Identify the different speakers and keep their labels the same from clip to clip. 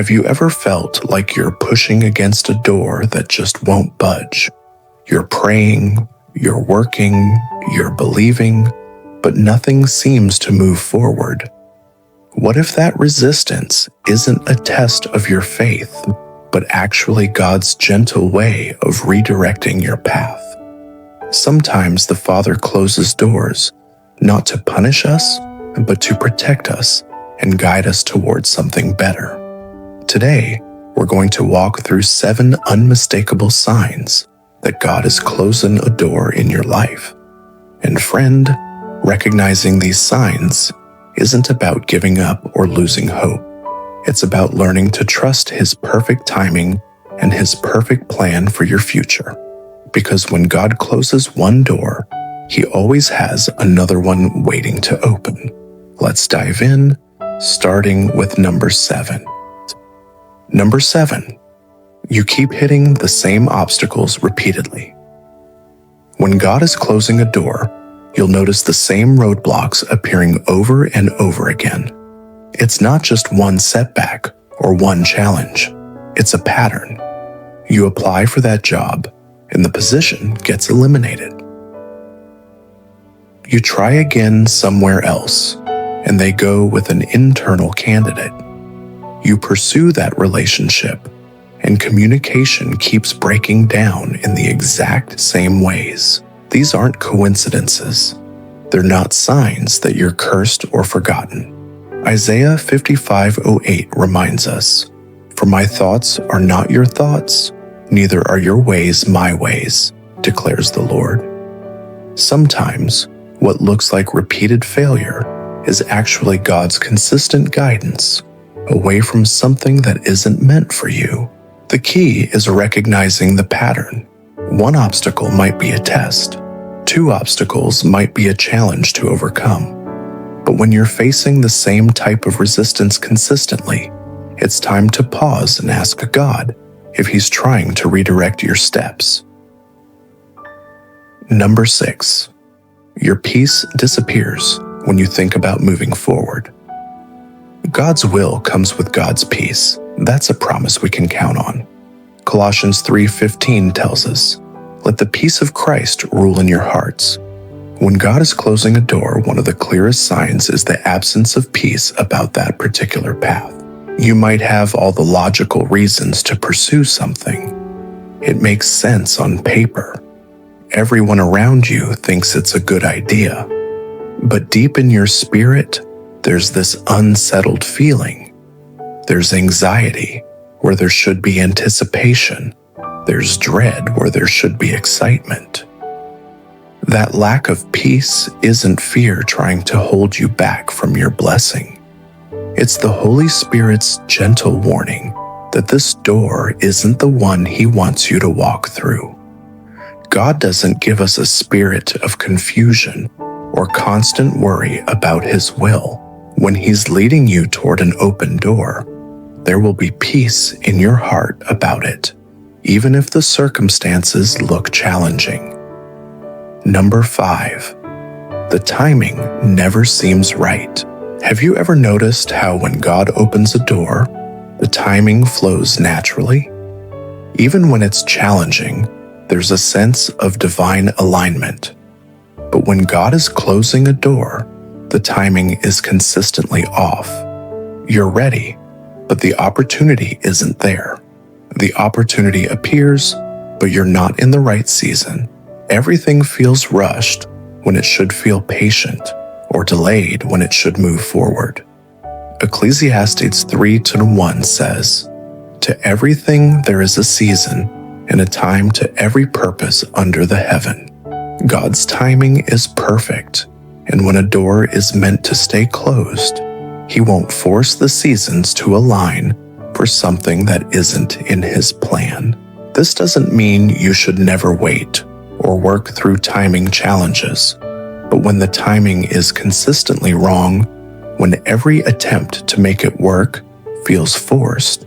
Speaker 1: Have you ever felt like you're pushing against a door that just won't budge? You're praying, you're working, you're believing, but nothing seems to move forward. What if that resistance isn't a test of your faith, but actually God's gentle way of redirecting your path? Sometimes the Father closes doors, not to punish us, but to protect us and guide us towards something better. Today, we're going to walk through 7 unmistakable signs that God is closing a door in your life. And friend, recognizing these signs isn't about giving up or losing hope. It's about learning to trust His perfect timing and His perfect plan for your future. Because when God closes one door, He always has another one waiting to open. Let's dive in, starting with number 7. Number 7, you keep hitting the same obstacles repeatedly. When God is closing a door, you'll notice the same roadblocks appearing over and over again. It's not just one setback or one challenge. It's a pattern. You apply for that job, and the position gets eliminated. You try again somewhere else, and they go with an internal candidate. You pursue that relationship, and communication keeps breaking down in the exact same ways. These aren't coincidences. They're not signs that you're cursed or forgotten. Isaiah 55:8 reminds us, "For my thoughts are not your thoughts, neither are your ways my ways, declares the Lord." Sometimes, what looks like repeated failure is actually God's consistent guidance away from something that isn't meant for you. The key is recognizing the pattern. One obstacle might be a test. 2 obstacles might be a challenge to overcome. But when you're facing the same type of resistance consistently, it's time to pause and ask God if He's trying to redirect your steps. Number 6, your peace disappears when you think about moving forward. God's will comes with God's peace. That's a promise we can count on. Colossians 3:15 tells us, "Let the peace of Christ rule in your hearts." When God is closing a door, one of the clearest signs is the absence of peace about that particular path. You might have all the logical reasons to pursue something. It makes sense on paper. Everyone around you thinks it's a good idea. But deep in your spirit, there's this unsettled feeling. There's anxiety where there should be anticipation. There's dread where there should be excitement. That lack of peace isn't fear trying to hold you back from your blessing. It's the Holy Spirit's gentle warning that this door isn't the one He wants you to walk through. God doesn't give us a spirit of confusion or constant worry about His will. When He's leading you toward an open door, there will be peace in your heart about it, even if the circumstances look challenging. Number 5, the timing never seems right. Have you ever noticed how when God opens a door, the timing flows naturally? Even when it's challenging, there's a sense of divine alignment. But when God is closing a door, the timing is consistently off. You're ready, but the opportunity isn't there. The opportunity appears, but you're not in the right season. Everything feels rushed when it should feel patient, or delayed when it should move forward. Ecclesiastes 3:1 says, "To everything there is a season, and a time to every purpose under the heaven." God's timing is perfect, and when a door is meant to stay closed, He won't force the seasons to align for something that isn't in His plan. This doesn't mean you should never wait or work through timing challenges, but when the timing is consistently wrong, when every attempt to make it work feels forced,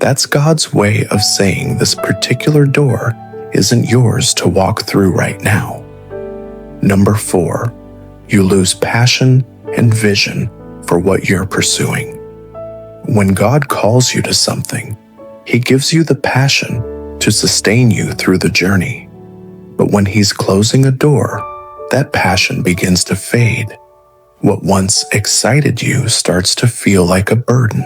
Speaker 1: that's God's way of saying this particular door isn't yours to walk through right now. Number 4, you lose passion and vision for what you're pursuing. When God calls you to something, He gives you the passion to sustain you through the journey. But when He's closing a door, that passion begins to fade. What once excited you starts to feel like a burden.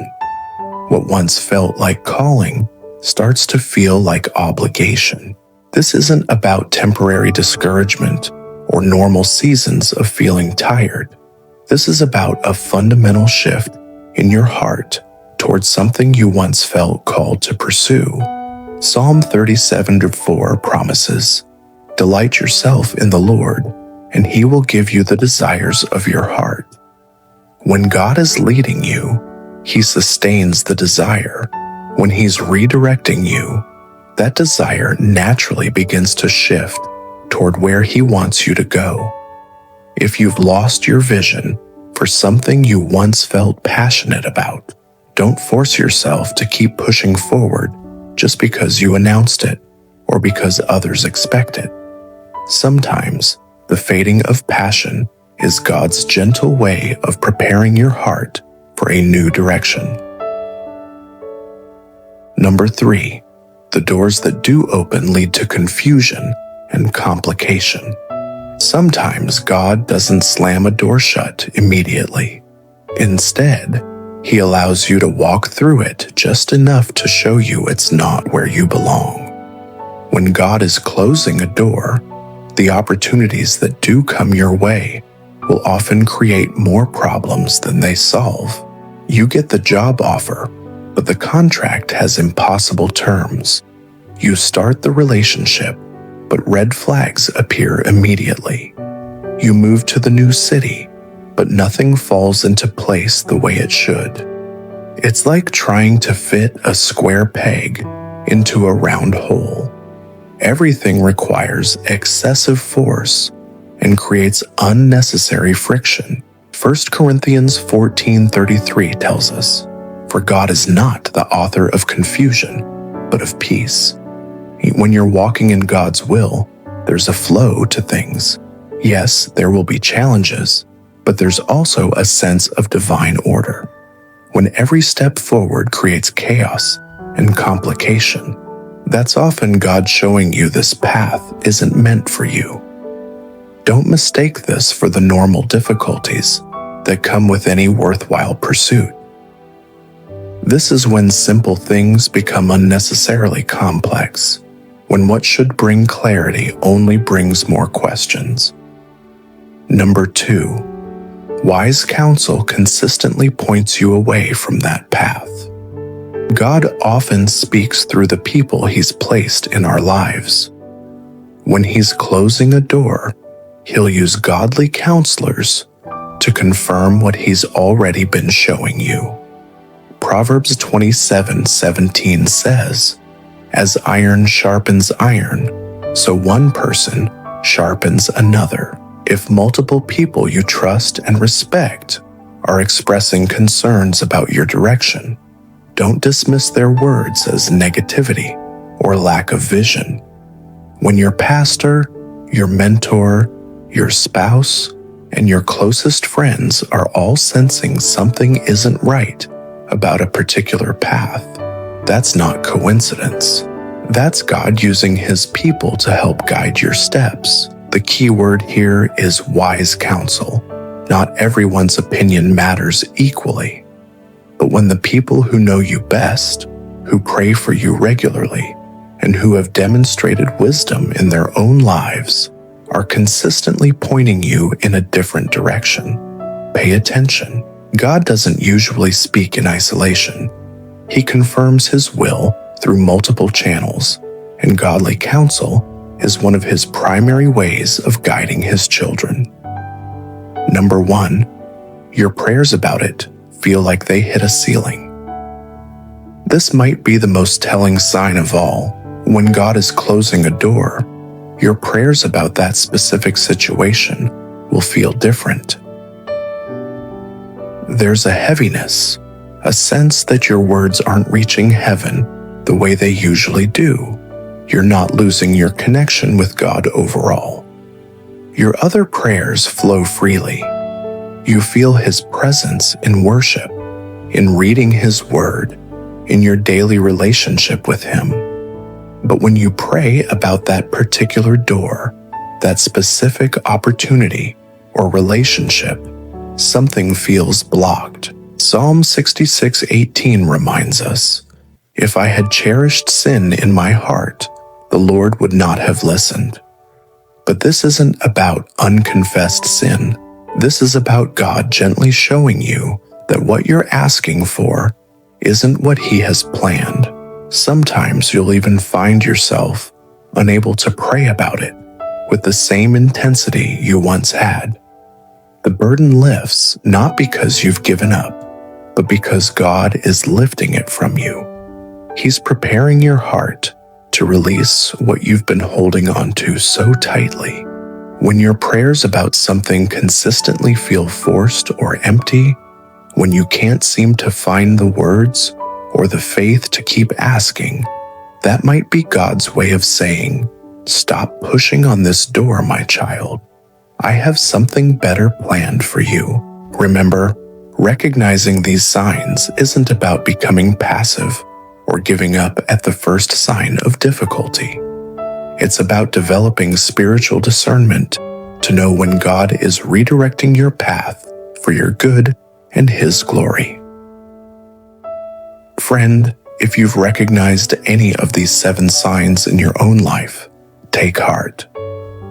Speaker 1: What once felt like calling starts to feel like obligation. This isn't about temporary discouragement or normal seasons of feeling tired. This is about a fundamental shift in your heart towards something you once felt called to pursue. Psalm 37:4 promises, "Delight yourself in the Lord, and He will give you the desires of your heart." When God is leading you, He sustains the desire. When He's redirecting you, that desire naturally begins to shift toward where He wants you to go. If you've lost your vision for something you once felt passionate about, don't force yourself to keep pushing forward just because you announced it or because others expect it. Sometimes, the fading of passion is God's gentle way of preparing your heart for a new direction. Number 3, the doors that do open lead to confusion and complication. Sometimes God doesn't slam a door shut immediately. Instead, He allows you to walk through it just enough to show you it's not where you belong. When God is closing a door, the opportunities that do come your way will often create more problems than they solve. You get the job offer, but the contract has impossible terms. You start the relationship, but red flags appear immediately. You move to the new city, but nothing falls into place the way it should. It's like trying to fit a square peg into a round hole. Everything requires excessive force and creates unnecessary friction. 1 Corinthians 14:33 tells us, "For God is not the author of confusion, but of peace." When you're walking in God's will, there's a flow to things. Yes, there will be challenges, but there's also a sense of divine order. When every step forward creates chaos and complication, that's often God showing you this path isn't meant for you. Don't mistake this for the normal difficulties that come with any worthwhile pursuit. This is when simple things become unnecessarily complex, when what should bring clarity only brings more questions. Number 2, wise counsel consistently points you away from that path. God often speaks through the people He's placed in our lives. When He's closing a door, He'll use godly counselors to confirm what He's already been showing you. Proverbs 27:17 says, "As iron sharpens iron, so one person sharpens another." If multiple people you trust and respect are expressing concerns about your direction, don't dismiss their words as negativity or lack of vision. When your pastor, your mentor, your spouse, and your closest friends are all sensing something isn't right about a particular path, that's not coincidence. That's God using His people to help guide your steps. The key word here is wise counsel. Not everyone's opinion matters equally. But when the people who know you best, who pray for you regularly, and who have demonstrated wisdom in their own lives, are consistently pointing you in a different direction, pay attention. God doesn't usually speak in isolation. He confirms His will through multiple channels, and godly counsel is one of His primary ways of guiding His children. Number 1, your prayers about it feel like they hit a ceiling. This might be the most telling sign of all. When God is closing a door, your prayers about that specific situation will feel different. There's a heaviness, a sense that your words aren't reaching heaven the way they usually do. You're not losing your connection with God overall. Your other prayers flow freely. You feel His presence in worship, in reading His Word, in your daily relationship with Him. But when you pray about that particular door, that specific opportunity or relationship, something feels blocked. Psalm 66:18 reminds us, "If I had cherished sin in my heart, the Lord would not have listened." But this isn't about unconfessed sin. This is about God gently showing you that what you're asking for isn't what He has planned. Sometimes you'll even find yourself unable to pray about it with the same intensity you once had. The burden lifts not because you've given up, but because God is lifting it from you. He's preparing your heart to release what you've been holding on to so tightly. When your prayers about something consistently feel forced or empty, when you can't seem to find the words or the faith to keep asking, that might be God's way of saying, "Stop pushing on this door, my child. I have something better planned for you." Remember, recognizing these signs isn't about becoming passive or giving up at the first sign of difficulty. It's about developing spiritual discernment to know when God is redirecting your path for your good and His glory. Friend, if you've recognized any of these 7 signs in your own life, take heart.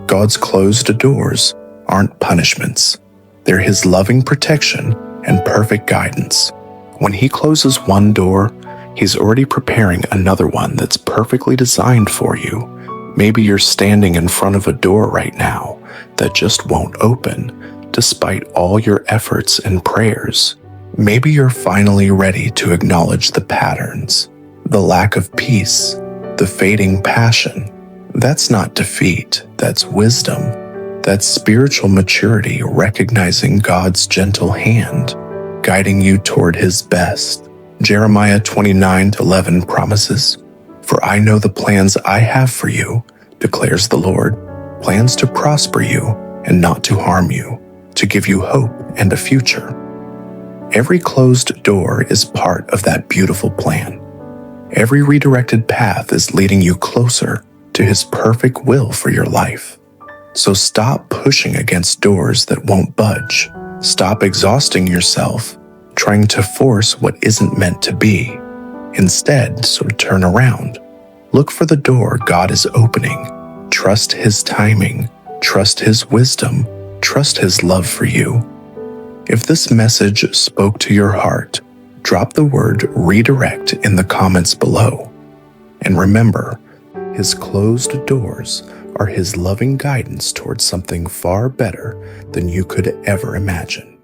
Speaker 1: God's closed doors aren't punishments. They're His loving protection and perfect guidance. When He closes one door, He's already preparing another one that's perfectly designed for you. Maybe you're standing in front of a door right now that just won't open, despite all your efforts and prayers. Maybe you're finally ready to acknowledge the patterns, the lack of peace, the fading passion. That's not defeat, that's wisdom. That's spiritual maturity, recognizing God's gentle hand, guiding you toward His best. Jeremiah 29:11 promises, "For I know the plans I have for you, declares the Lord, plans to prosper you and not to harm you, to give you hope and a future." Every closed door is part of that beautiful plan. Every redirected path is leading you closer to His perfect will for your life. So stop pushing against doors that won't budge. Stop exhausting yourself trying to force what isn't meant to be. Instead, turn around. Look for the door God is opening. Trust His timing. Trust His wisdom. Trust His love for you. If this message spoke to your heart, drop the word redirect in the comments below. And remember, His closed doors are His loving guidance towards something far better than you could ever imagine.